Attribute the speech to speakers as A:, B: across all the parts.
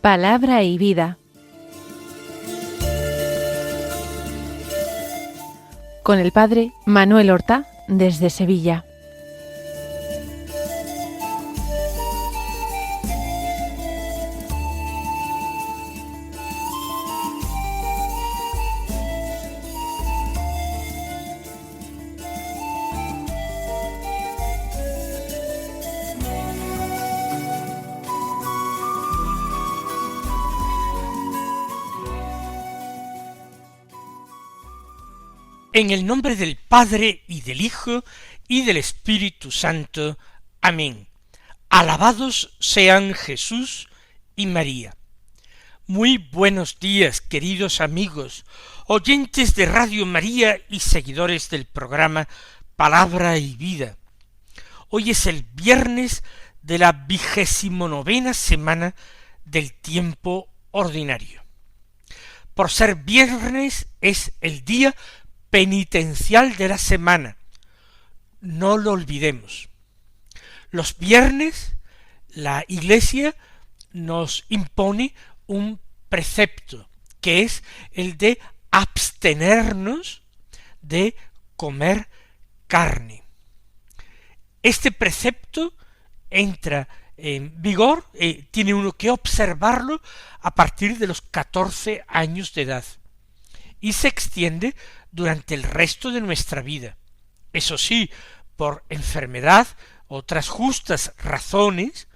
A: Palabra y vida. Con el padre Manuel Horta, desde Sevilla.
B: En el nombre del Padre, y del Hijo, y del Espíritu Santo. Amén. Alabados sean Jesús y María. Muy buenos días, queridos amigos, oyentes de Radio María y seguidores del programa Palabra y Vida. Hoy es el viernes de la 29ª semana del tiempo ordinario. Por ser viernes es el día penitencial de la semana. No lo olvidemos. Los viernes la Iglesia nos impone un precepto, que es el de abstenernos de comer carne. Este precepto entra en vigor, tiene uno que observarlo a partir de los 14 años de edad y se extiende durante el resto de nuestra vida. Eso sí, por enfermedad, otras justas razones,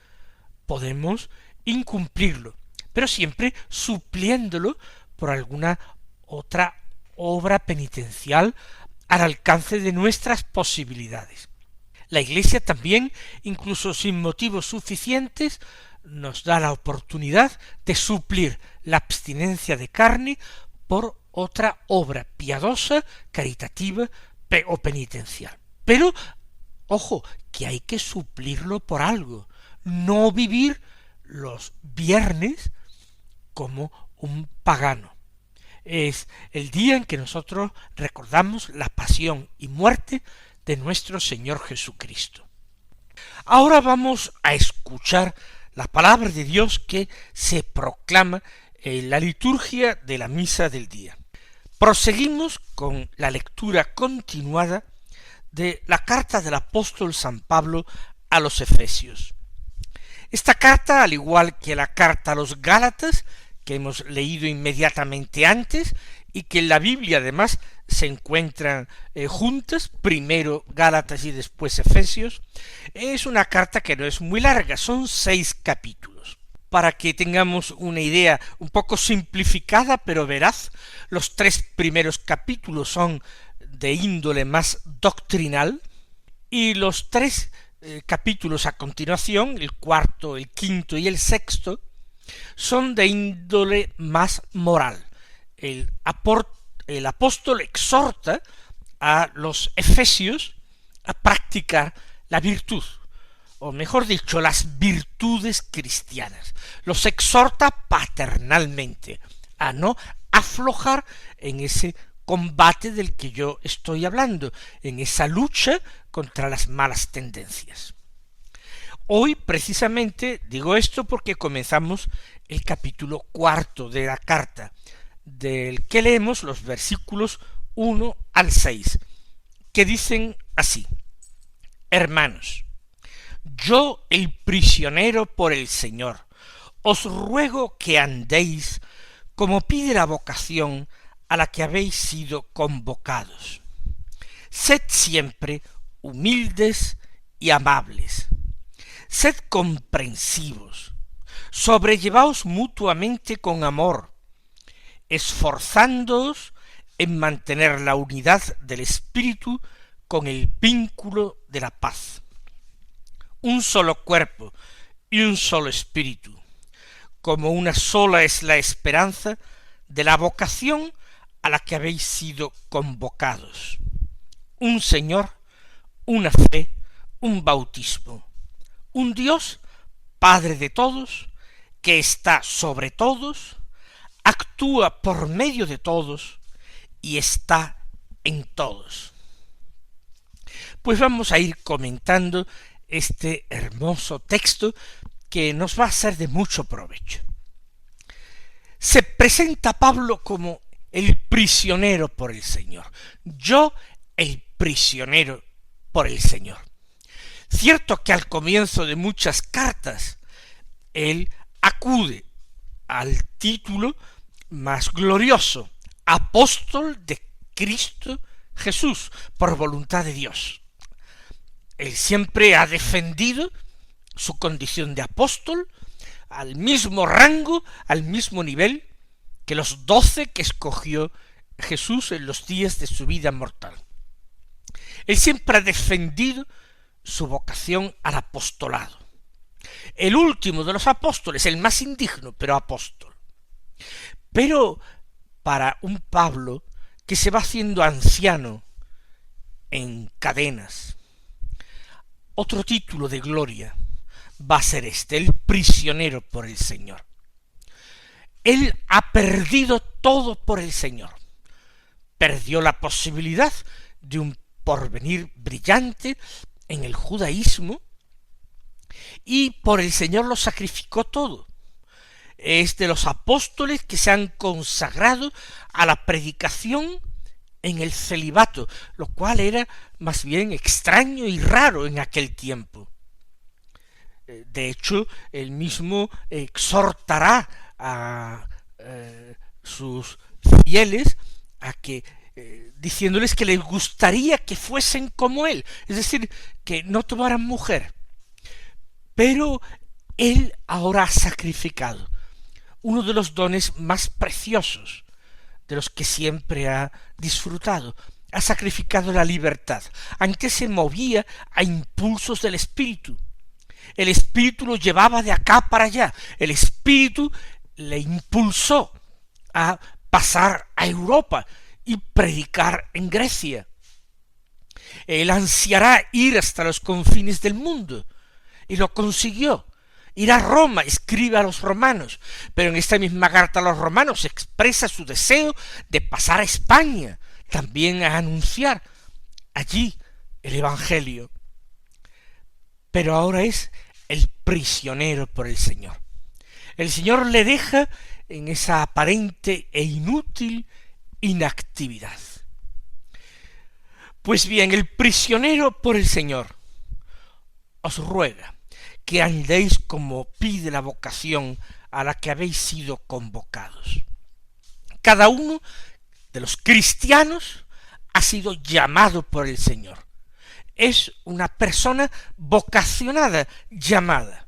B: podemos incumplirlo, pero siempre supliéndolo por alguna otra obra penitencial al alcance de nuestras posibilidades. La Iglesia también, incluso sin motivos suficientes, nos da la oportunidad de suplir la abstinencia de carne por otra obra piadosa, caritativa o penitencial. Pero, ojo, que hay que suplirlo por algo, no vivir los viernes como un pagano. Es el día en que nosotros recordamos la pasión y muerte de nuestro Señor Jesucristo. Ahora vamos a escuchar la palabra de Dios que se proclama en la liturgia de la misa del día. Proseguimos con la lectura continuada de la carta del apóstol San Pablo a los Efesios. Esta carta, al igual que la carta a los Gálatas, que hemos leído inmediatamente antes, y que en la Biblia además se encuentran juntas, primero Gálatas y después Efesios, es una carta que no es muy larga, son 6 capítulos. Para que tengamos una idea un poco simplificada pero veraz, los 3 primeros capítulos son de índole más doctrinal y los 3 capítulos a continuación, el cuarto, el quinto y el sexto, son de índole más moral. El apóstol exhorta a los efesios a practicar la virtud, o mejor dicho, las virtudes cristianas. Los exhorta paternalmente a no aflojar en ese combate del que yo estoy hablando, en esa lucha contra las malas tendencias. Hoy precisamente digo esto porque comenzamos el capítulo 4 de la carta, del que leemos los versículos 1 al 6, que dicen así: Hermanos, yo, el prisionero por el Señor, os ruego que andéis como pide la vocación a la que habéis sido convocados. Sed siempre humildes y amables. Sed comprensivos. Sobrellevaos mutuamente con amor, esforzándoos en mantener la unidad del espíritu con el vínculo de la paz. Un solo cuerpo y un solo espíritu, como una sola es la esperanza de la vocación a la que habéis sido convocados. Un Señor, una fe, un bautismo, un Dios, Padre de todos, que está sobre todos, actúa por medio de todos y está en todos. Pues vamos a ir comentando este hermoso texto que nos va a ser de mucho provecho. se presenta a Pablo como el prisionero por el Señor. Yo, el prisionero por el Señor. Cierto que al comienzo de muchas cartas, él acude al título más glorioso, apóstol de Cristo Jesús, por voluntad de Dios. Él siempre ha defendido su condición de apóstol al mismo rango, al mismo nivel que los 12 que escogió Jesús en los días de su vida mortal. Él siempre ha defendido su vocación al apostolado. El último de los apóstoles, el más indigno, pero apóstol. Pero para un Pablo que se va haciendo anciano en cadenas, otro título de gloria va a ser este, el prisionero por el Señor. Él ha perdido todo por el Señor. Perdió la posibilidad de un porvenir brillante en el judaísmo, y por el Señor lo sacrificó todo. Es de los apóstoles que se han consagrado a la predicación en el celibato, lo cual era más bien extraño y raro en aquel tiempo. De hecho, él mismo exhortará a sus fieles a que diciéndoles que les gustaría que fuesen como él, es decir, que no tomaran mujer. Pero él ahora ha sacrificado uno de los dones más preciosos de los que siempre ha disfrutado. Ha sacrificado la libertad. Antes se movía a impulsos del espíritu. El espíritu lo llevaba de acá para allá. El espíritu le impulsó a pasar a Europa y predicar en Grecia. Él ansiará ir hasta los confines del mundo, y lo consiguió. Ir a Roma, escribe a los romanos, pero en esta misma carta a los romanos expresa su deseo de pasar a España, también a anunciar allí el Evangelio. Pero ahora es el prisionero por el Señor. El Señor le deja en esa aparente e inútil inactividad. Pues bien, el prisionero por el Señor os ruega que andéis como pide la vocación a la que habéis sido convocados. Cada uno de los cristianos ha sido llamado por el Señor. Es una persona vocacionada, llamada.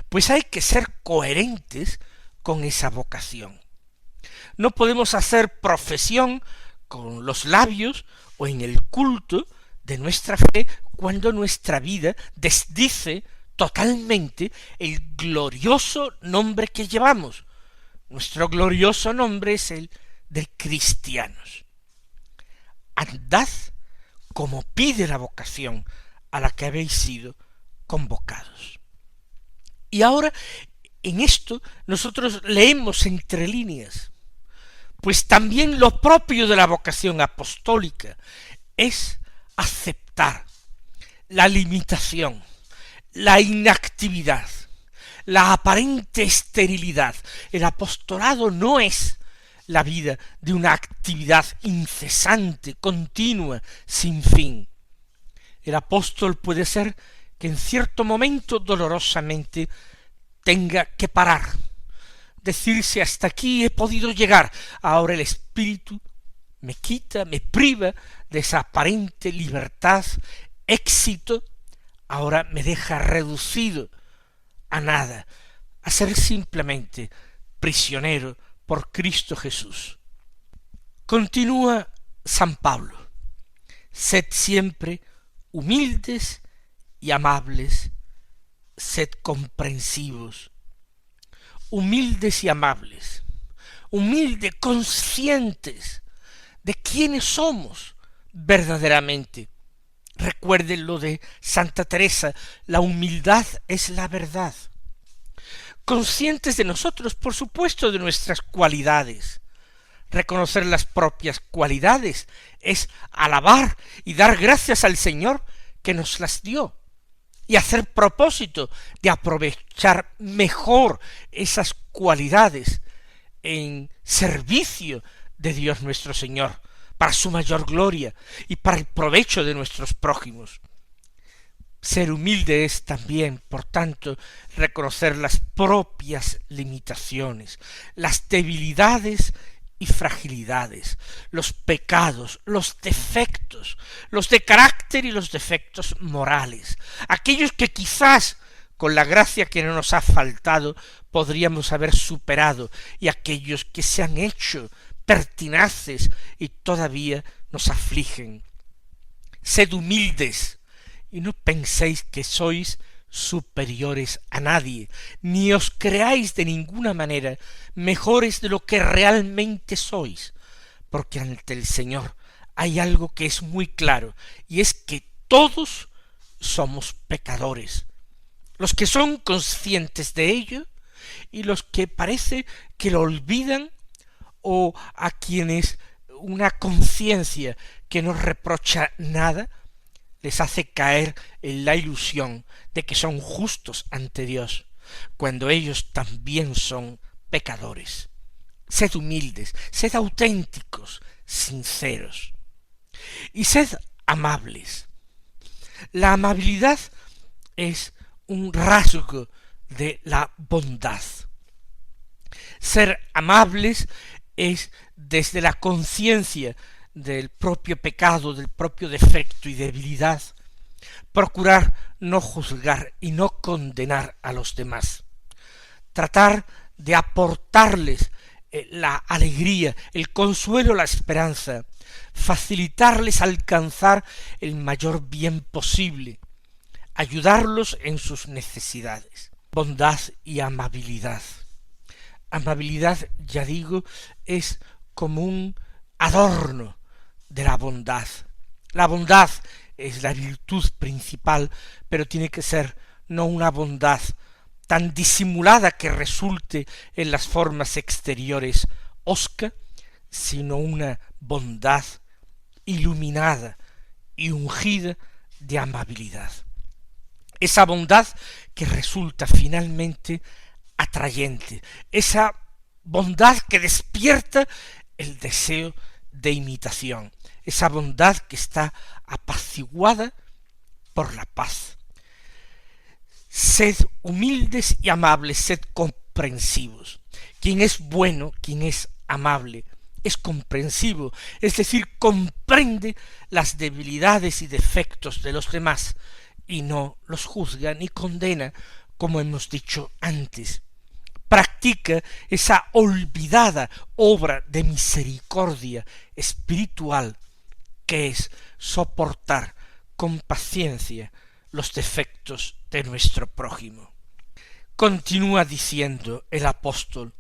B: Pues hay que ser coherentes con esa vocación. No podemos hacer profesión con los labios o en el culto de nuestra fe cuando nuestra vida desdice totalmente el glorioso nombre que llevamos. Nuestro glorioso nombre es el de cristianos. Andad como pide la vocación a la que habéis sido convocados. Y ahora, en esto, nosotros leemos entre líneas, pues también lo propio de la vocación apostólica es aceptar la limitación, la inactividad, la aparente esterilidad. El apostolado no es la vida de una actividad incesante, continua, sin fin. El apóstol puede ser que en cierto momento dolorosamente tenga que parar, decirse hasta aquí he podido llegar, ahora el Espíritu me quita, me priva de esa aparente libertad, éxito, ahora me deja reducido a nada, a ser simplemente prisionero por Cristo Jesús. Continúa San Pablo: sed siempre humildes y amables, sed comprensivos. Humildes y amables, humildes, conscientes de quiénes somos verdaderamente. Recuerden lo de Santa Teresa, la humildad es la verdad. Conscientes de nosotros, por supuesto, de nuestras cualidades. Reconocer las propias cualidades es alabar y dar gracias al Señor que nos las dio, y hacer propósito de aprovechar mejor esas cualidades en servicio de Dios nuestro Señor, para su mayor gloria y para el provecho de nuestros prójimos. Ser humilde es también, por tanto, reconocer las propias limitaciones, las debilidades y fragilidades, los pecados, los defectos, los de carácter y los defectos morales, aquellos que quizás con la gracia que no nos ha faltado podríamos haber superado, y aquellos que se han hecho pertinaces y todavía nos afligen. Sed humildes, y no penséis que sois superiores a nadie, ni os creáis de ninguna manera mejores de lo que realmente sois, porque ante el Señor hay algo que es muy claro, y es que todos somos pecadores, los que son conscientes de ello y los que parece que lo olvidan, o a quienes una conciencia que no reprocha nada les hace caer en la ilusión de que son justos ante Dios, cuando ellos también son pecadores. Sed humildes, sed auténticos, sinceros, y sed amables. La amabilidad es un rasgo de la bondad. Ser amables es, desde la conciencia del propio pecado, del propio defecto y debilidad, procurar no juzgar y no condenar a los demás, tratar de aportarles la alegría, el consuelo, la esperanza, facilitarles alcanzar el mayor bien posible, ayudarlos en sus necesidades. Bondad y amabilidad. Amabilidad, ya digo, es como un adorno de la bondad. La bondad es la virtud principal, pero tiene que ser no una bondad tan disimulada que resulte en las formas exteriores hosca, sino una bondad iluminada y ungida de amabilidad. Esa bondad que resulta finalmente atrayente, esa bondad que despierta el deseo de imitación, esa bondad que está apaciguada por la paz. Sed humildes y amables, sed comprensivos. Quien es bueno, quien es amable, es comprensivo, es decir, comprende las debilidades y defectos de los demás, y no los juzga ni condena, como hemos dicho antes. Practica esa olvidada obra de misericordia espiritual que es soportar con paciencia los defectos de nuestro prójimo. Continúa diciendo el apóstol: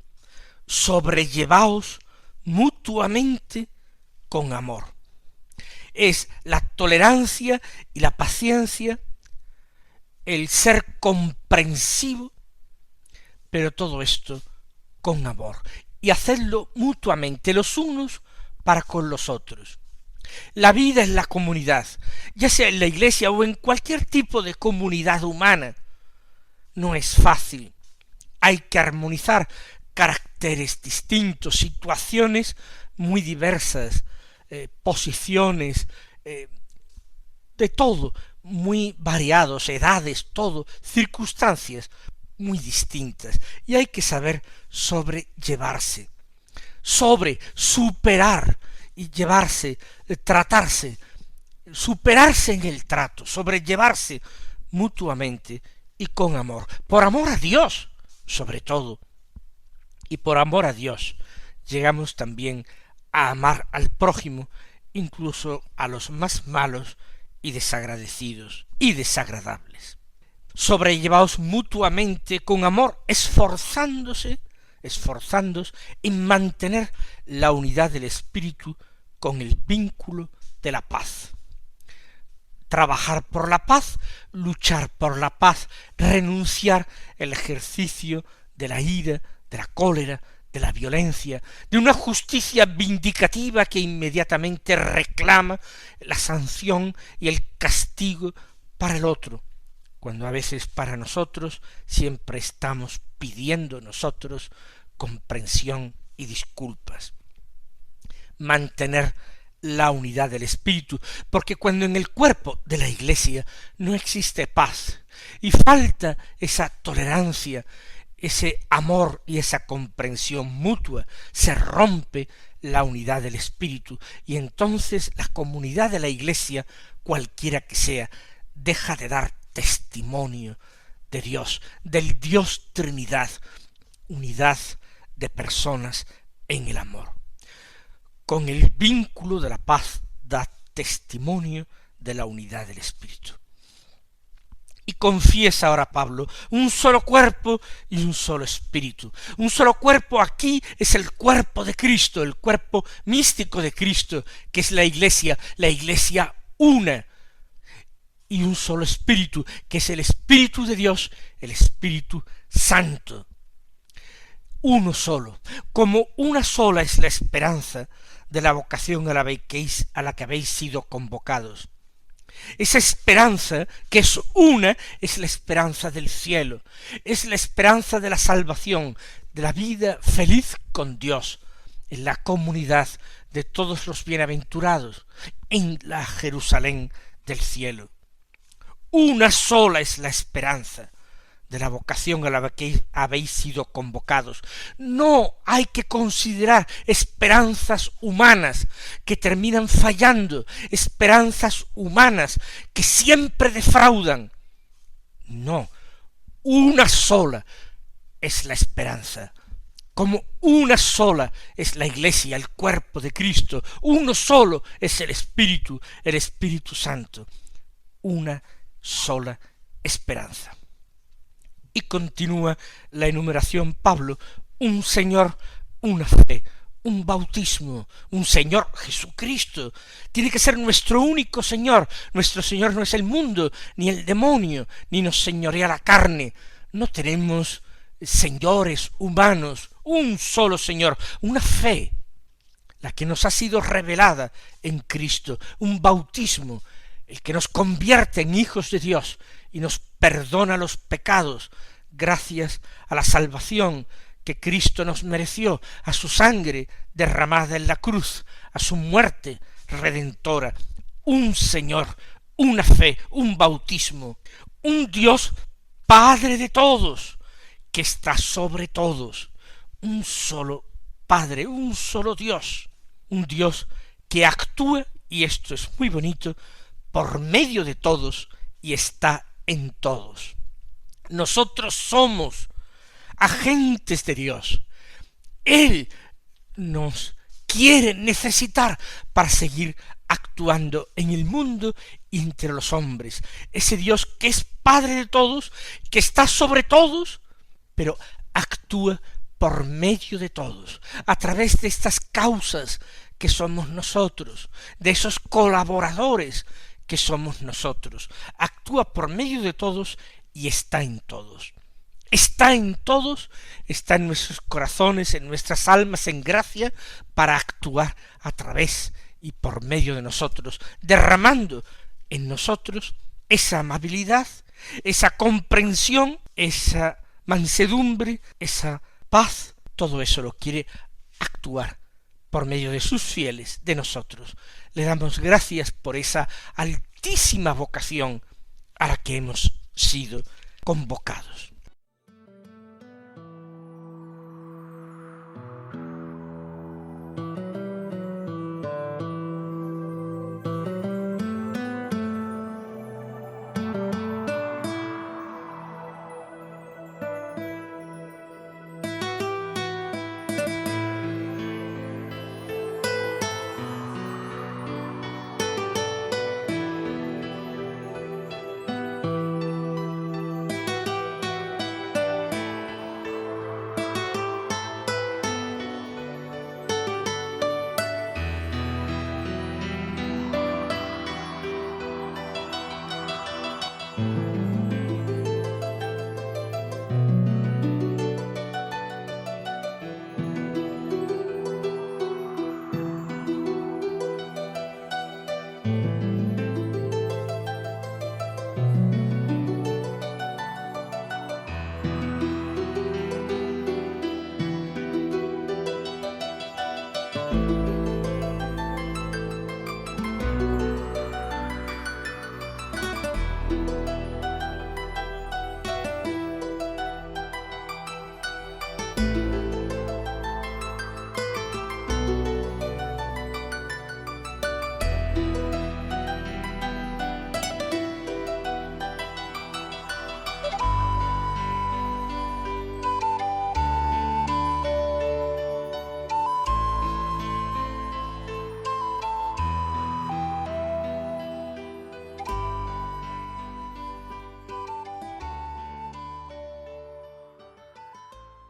B: sobrellevaos mutuamente con amor. Es la tolerancia y la paciencia, el ser comprensivo, pero todo esto con amor, y hacedlo mutuamente los unos para con los otros. La vida en la comunidad, ya sea en la iglesia o en cualquier tipo de comunidad humana, no es fácil. Hay que armonizar caracteres distintos, situaciones muy diversas, posiciones, de todo, muy variados, edades, todo, circunstancias muy distintas, y hay que saber sobrellevarse, superar y llevarse, tratarse, superarse en el trato, sobrellevarse mutuamente y con amor, por amor a Dios, sobre todo, y por amor a Dios llegamos también a amar al prójimo, incluso a los más malos y desagradecidos y desagradables. Sobrellevaos mutuamente con amor, esforzándose en mantener la unidad del espíritu con el vínculo de la paz. Trabajar por la paz, luchar por la paz, renunciar al ejercicio de la ira, de la cólera, de la violencia, de una justicia vindicativa que inmediatamente reclama la sanción y el castigo para el otro, cuando a veces para nosotros siempre estamos pidiendo nosotros comprensión y disculpas. Mantener la unidad del espíritu, porque cuando en el cuerpo de la Iglesia no existe paz y falta esa tolerancia, ese amor y esa comprensión mutua, se rompe la unidad del espíritu y entonces la comunidad de la Iglesia, cualquiera que sea, deja de dar testimonio de Dios, del Dios Trinidad, unidad de personas en el amor. Con el vínculo de la paz da testimonio de la unidad del Espíritu. Y confiesa ahora Pablo, un solo cuerpo y un solo espíritu. Un solo cuerpo aquí es el cuerpo de Cristo, el cuerpo místico de Cristo, que es la Iglesia una. Y un solo espíritu, que es el Espíritu de Dios, el Espíritu Santo. Uno solo, como una sola es la esperanza de la vocación a la que habéis sido convocados. Esa esperanza, que es una, es la esperanza del cielo, es la esperanza de la salvación, de la vida feliz con Dios, en la comunidad de todos los bienaventurados, en la Jerusalén del cielo. Una sola es la esperanza de la vocación a la que habéis sido convocados. No hay que considerar esperanzas humanas que terminan fallando, esperanzas humanas que siempre defraudan. No, una sola es la esperanza. Como una sola es la Iglesia, el cuerpo de Cristo, uno solo es el Espíritu Santo. Una sola esperanza. Y continúa la enumeración Pablo, un Señor, una fe, un bautismo, un Señor Jesucristo. Tiene que ser nuestro único Señor. Nuestro Señor no es el mundo, ni el demonio, ni nos señorea la carne. No tenemos señores humanos, un solo Señor, una fe, la que nos ha sido revelada en Cristo, un bautismo, el que nos convierte en hijos de Dios y nos perdona los pecados gracias a la salvación que Cristo nos mereció, a su sangre derramada en la cruz, a su muerte redentora. Un Señor, una fe, un bautismo, un Dios Padre de todos, que está sobre todos, un solo Padre, un solo Dios, un Dios que actúa, y esto es muy bonito, por medio de todos y está en todos. Nosotros somos agentes de Dios. Él nos quiere necesitar para seguir actuando en el mundo y entre los hombres. Ese Dios que es Padre de todos, que está sobre todos, pero actúa por medio de todos, a través de estas causas que somos nosotros, de esos colaboradores que somos nosotros. Actúa por medio de todos y está en todos. Está en todos, está en nuestros corazones, en nuestras almas, en gracia, para actuar a través y por medio de nosotros, derramando en nosotros esa amabilidad, esa comprensión, esa mansedumbre, esa paz. Todo eso lo quiere actuar por medio de sus fieles, de nosotros. Le damos gracias por esa altísima vocación a la que hemos sido convocados.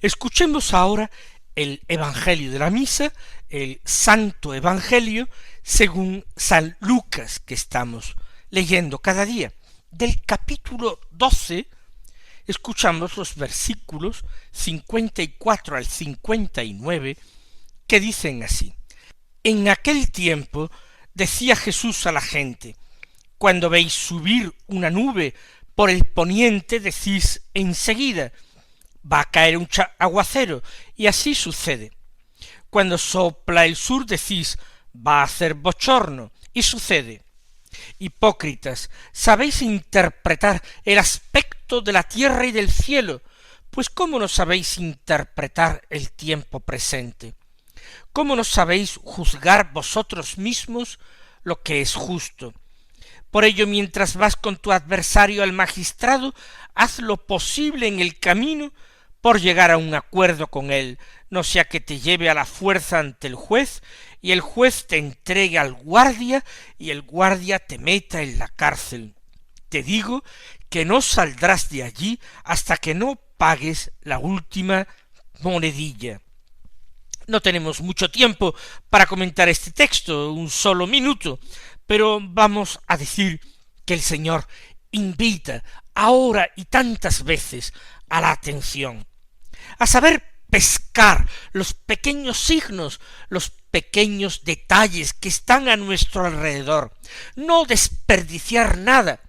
B: Escuchemos ahora el Evangelio de la Misa, el Santo Evangelio, según San Lucas, que estamos leyendo cada día. Del capítulo 12, escuchamos los versículos 54 al 59, que dicen así: En aquel tiempo decía Jesús a la gente: cuando veis subir una nube por el poniente, decís enseguida: va a caer un aguacero, y así sucede. Cuando sopla el sur, decís: va a hacer bochorno, y sucede. Hipócritas, sabéis interpretar el aspecto de la tierra y del cielo, pues ¿cómo no sabéis interpretar el tiempo presente? ¿Cómo no sabéis juzgar vosotros mismos lo que es justo? Por ello, mientras vas con tu adversario al magistrado, haz lo posible en el camino por llegar a un acuerdo con él, no sea que te lleve a la fuerza ante el juez, y el juez te entregue al guardia, y el guardia te meta en la cárcel. Te digo que no saldrás de allí hasta que no pagues la última monedilla. No tenemos mucho tiempo para comentar este texto, un solo minuto, pero vamos a decir que el Señor invita ahora y tantas veces a la atención, a saber pescar los pequeños signos, los pequeños detalles que están a nuestro alrededor, no desperdiciar nada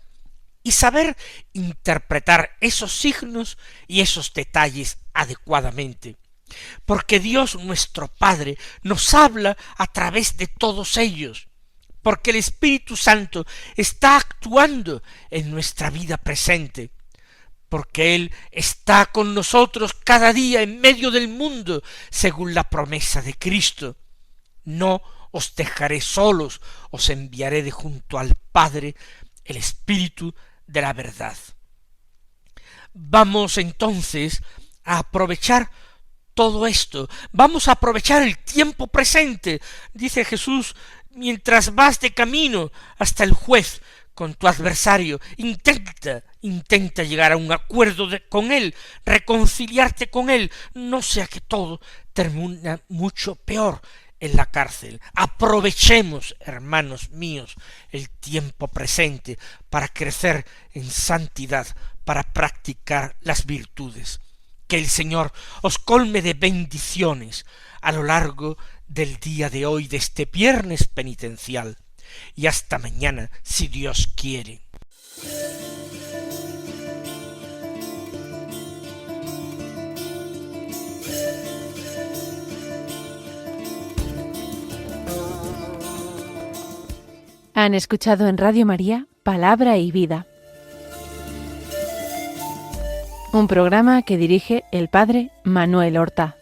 B: y saber interpretar esos signos y esos detalles adecuadamente. Porque Dios nuestro Padre nos habla a través de todos ellos, porque el Espíritu Santo está actuando en nuestra vida presente, porque Él está con nosotros cada día en medio del mundo, según la promesa de Cristo. No os dejaré solos, os enviaré de junto al Padre el Espíritu de la verdad. Vamos entonces a aprovechar todo esto, vamos a aprovechar el tiempo presente, dice Jesús, mientras vas de camino hasta el juez con tu adversario, intenta llegar a un acuerdo con él, reconciliarte con él, no sea que todo termine mucho peor en la cárcel. Aprovechemos, hermanos míos, el tiempo presente para crecer en santidad, para practicar las virtudes. Que el Señor os colme de bendiciones a lo largo del día de hoy, de este viernes penitencial, y hasta mañana, si Dios quiere.
A: Han escuchado en Radio María Palabra y Vida, un programa que dirige el Padre Manuel Horta.